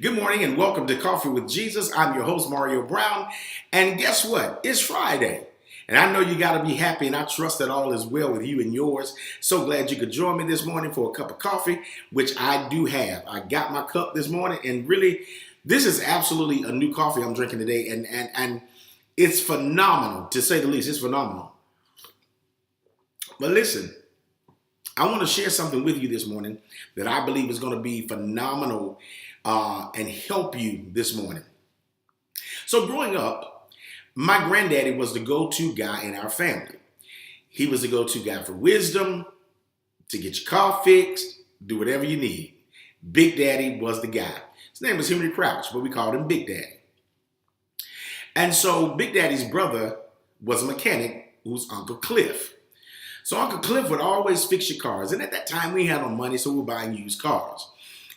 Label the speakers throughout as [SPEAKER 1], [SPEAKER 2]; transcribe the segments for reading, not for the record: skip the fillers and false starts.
[SPEAKER 1] Good morning and welcome to Coffee with Jesus. I'm your host, Mario Brown. And guess what? It's Friday. And I know you got to be happy, and I trust that all is well with you and yours. So glad you could join me this morning for a cup of coffee, which I do have. I got my cup this morning, and really, this is absolutely a new coffee I'm drinking today. And it's phenomenal, to say the least. It's phenomenal. But listen, I want to share something with you this morning that I believe is going to be phenomenal and help you this morning. So growing up, my granddaddy was the go-to guy in our family. He was the go-to guy for wisdom, to get your car fixed, do whatever you need. Big Daddy was the guy. His name was Henry Crouch, but we called him Big Daddy. And so Big Daddy's brother was a mechanic who's Uncle Cliff. So Uncle Cliff would always fix your cars. And at that time, we had no money, so we were buying used cars.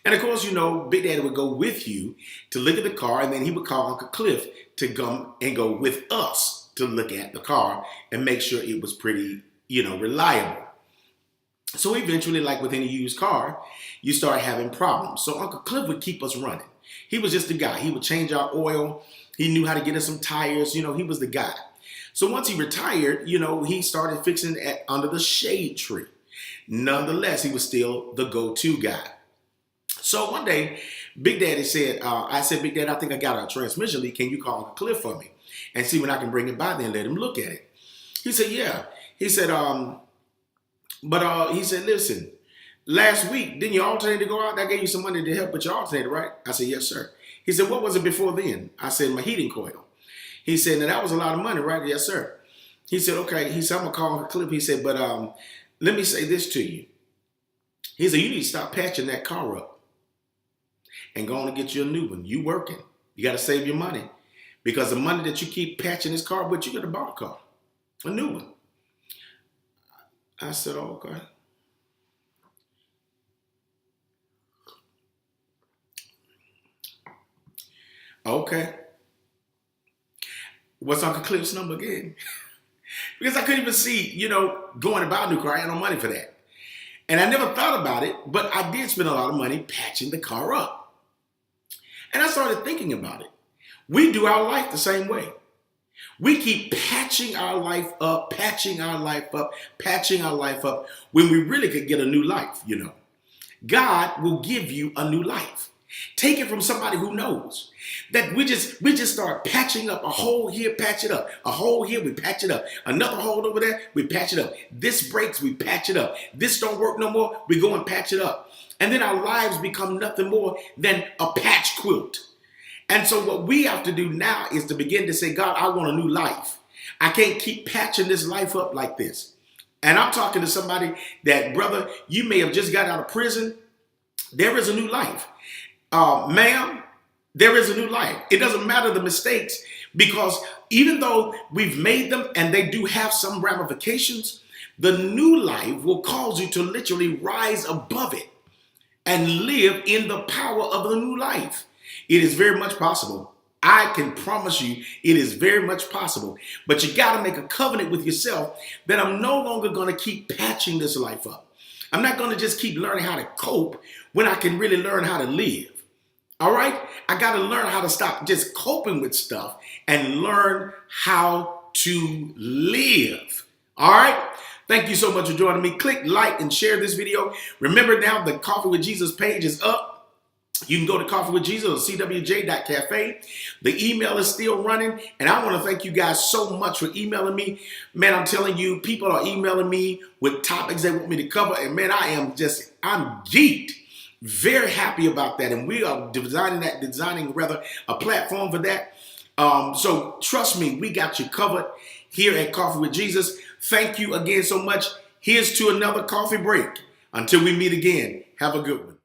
[SPEAKER 1] And of course, you know, Big Daddy would go with you to look at the car, and then he would call Uncle Cliff to come and go with us to look at the car and make sure it was pretty, reliable. So eventually, like with any used car, you start having problems. So Uncle Cliff would keep us running. He was just the guy. He would change our oil. He knew how to get us some tires. He was the guy. So once he retired, he started fixing it under the shade tree. Nonetheless, he was still the go-to guy. So one day, Big Daddy said, Big Daddy, I think I got a transmission leak. Can you call Uncle Cliff for me and see when I can bring it by there and let him look at it? He said, yeah. He said, he said, listen, last week, didn't your alternator go out? I gave you some money to help with your alternator, right? I said, yes, sir. He said, what was it before then? I said, my heating coil. He said, now that was a lot of money, right? Yes, sir. He said, okay. He said, I'm going to call Uncle Cliff. He said, but let me say this to you. He said, you need to stop patching that car up and go on and get you a new one. You working. You got to save your money, because the money that you keep patching this car with, you got to buy a car, a new one. I said, okay. Okay. What's Uncle Cliff's number again? Because I couldn't even see, going to buy a new car. I had no money for that. And I never thought about it, but I did spend a lot of money patching the car up. And I started thinking about it. We do our life the same way. We keep patching our life up, patching our life up, patching our life up, when we really could get a new life, God will give you a new life. Take it from somebody who knows that we just start patching up. A hole here, patch it up. A hole here, we patch it up. Another hole over there, we patch it up. This breaks, we patch it up. This don't work no more, we go and patch it up. And then our lives become nothing more than a patch quilt. And so what we have to do now is to begin to say, God, I want a new life. I can't keep patching this life up like this. And I'm talking to somebody that, brother, you may have just got out of prison. There is a new life. Ma'am, there is a new life. It doesn't matter the mistakes, because even though we've made them and they do have some ramifications, the new life will cause you to literally rise above it and live in the power of the new life. It is very much possible. I can promise you it is very much possible. But you got to make a covenant with yourself that I'm no longer going to keep patching this life up. I'm not going to just keep learning how to cope when I can really learn how to live. All right? I got to learn how to stop just coping with stuff and learn how to live. All right? Thank you so much for joining me. Click like and share this video. Remember now, the Coffee with Jesus page is up. You can go to Coffee with Jesus or cwj.cafe. The email is still running. And I want to thank you guys so much for emailing me. Man, I'm telling you, people are emailing me with topics they want me to cover. And man, I'm geeked. Very happy about that. And we are designing a platform for that. So trust me, we got you covered here at Coffee with Jesus. Thank you again so much. Here's to another coffee break. Until we meet again, have a good one.